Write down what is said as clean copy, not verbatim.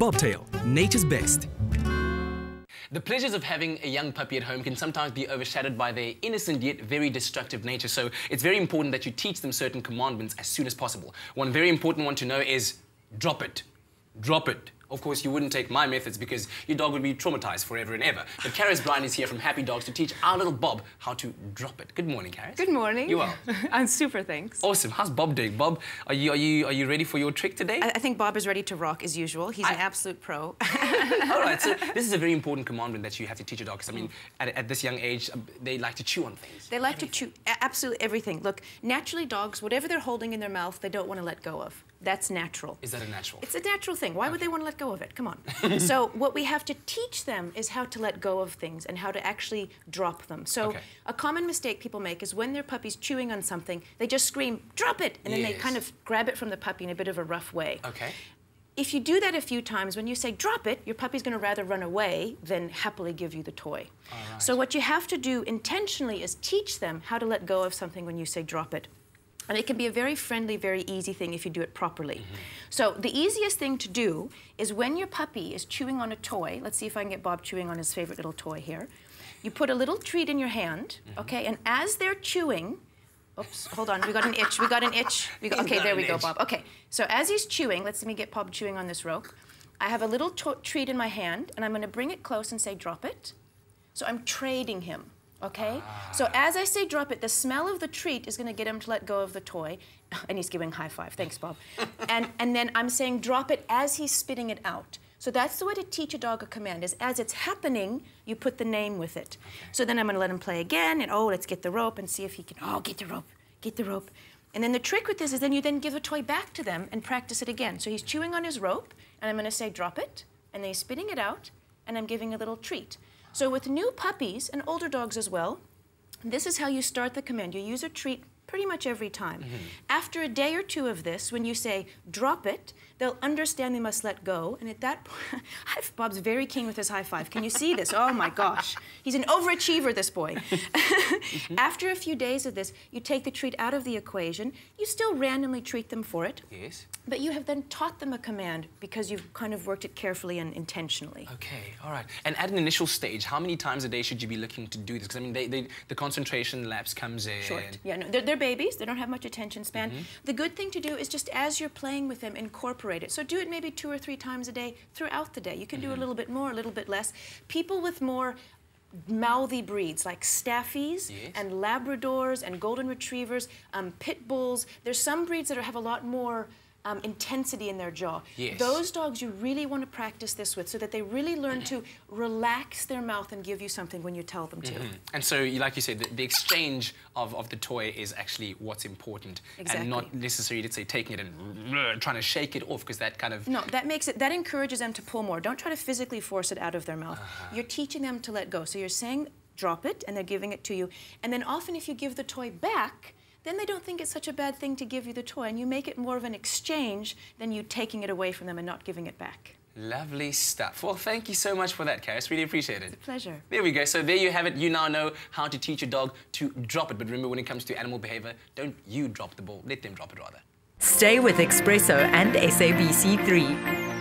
Bobtail, nature's best. The pleasures of having a young puppy at home can sometimes be overshadowed by their innocent yet very destructive nature, so it's very important that you teach them certain commandments as soon as possible. One very important one to know is drop it. Drop it. Of course, you wouldn't take my methods because your dog would be traumatized forever and ever. But Karis Bryan is here from Happy Dogs to teach our little Bob how to drop it. Good morning, Karis. Good morning. You well? I'm super, thanks. Awesome. How's Bob doing? Bob, are you ready for your trick today? I think Bob is ready to rock as usual. He's an absolute pro. All right, so this is a very important commandment that you have to teach your dog, because I mean, at this young age, they like to chew on things. They like to chew absolutely everything. Look, naturally dogs, whatever they're holding in their mouth, they don't want to let go of. That's natural. Is that a natural? It's a natural thing. Why would they want to let go of it? Come on. So what we have to teach them is how to let go of things and how to actually drop them. So a common mistake people make is when their puppy's chewing on something, they just scream, drop it! And then they kind of grab it from the puppy in a bit of a rough way. Okay. If you do that a few times, when you say drop it, your puppy's going to rather run away than happily give you the toy. Right. So what you have to do intentionally is teach them how to let go of something when you say drop it. And it can be a very friendly, very easy thing if you do it properly. So the easiest thing to do is when your puppy is chewing on a toy, let's see if I can get Bob chewing on his favorite little toy here. You put a little treat in your hand, okay, and as they're chewing, oops, hold on, we got an itch, we got an itch. Okay, there we go, Bob. Okay, so as he's chewing, let me get Bob chewing on this rope. I have a little treat in my hand, and I'm going to bring it close and say drop it. So I'm trading him. Okay? So as I say drop it, the smell of the treat is going to get him to let go of the toy. And he's giving high five. Thanks, Bob. and then I'm saying drop it as he's spitting it out. So that's the way to teach a dog a command, is as it's happening, you put the name with it. So then I'm going to let him play again, and oh, let's get the rope and see if he can, oh, get the rope, get the rope. And then the trick with this is then you then give a toy back to them and practice it again. So he's chewing on his rope, and I'm going to say drop it, and then he's spitting it out, and I'm giving a little treat. So with new puppies, and older dogs as well, this is how you start the command. You use a treat pretty much every time. After a day or two of this, when you say, drop it, they'll understand they must let go, and at that point, Bob's very keen with his high five. Can you see this? Oh my gosh. He's an overachiever, this boy. After a few days of this, you take the treat out of the equation. You still randomly treat them for it. Yes. But you have then taught them a command because you've kind of worked it carefully and intentionally. Okay, all right. And at an initial stage, how many times a day should you be looking to do this? Because I mean, the concentration lapse comes in. Short. Yeah, no, they're babies. They don't have much attention span. The good thing to do is just as you're playing with them, incorporate it. So do it maybe 2 or 3 times a day throughout the day. You can do a little bit more, a little bit less. People with more mouthy breeds like Staffies and Labradors and Golden Retrievers, Pit Bulls. There's some breeds that have a lot more intensity in their jaw. Those dogs you really want to practice this with so that they really learn to relax their mouth and give you something when you tell them to. And so, like you said, the exchange of the toy is actually what's important. And not necessarily, let's say, taking it and trying to shake it off, because that kind of... No, that encourages them to pull more. Don't try to physically force it out of their mouth. You're teaching them to let go. So you're saying, drop it, and they're giving it to you. And then often if you give the toy back, then they don't think it's such a bad thing to give you the toy, and you make it more of an exchange than you taking it away from them and not giving it back. Lovely stuff. Well, thank you so much for that, Karis. Really appreciate it. It's a pleasure. There we go. So there you have it. You now know how to teach your dog to drop it. But remember, when it comes to animal behavior, don't you drop the ball. Let them drop it, rather. Stay with eXpresso and SABC3.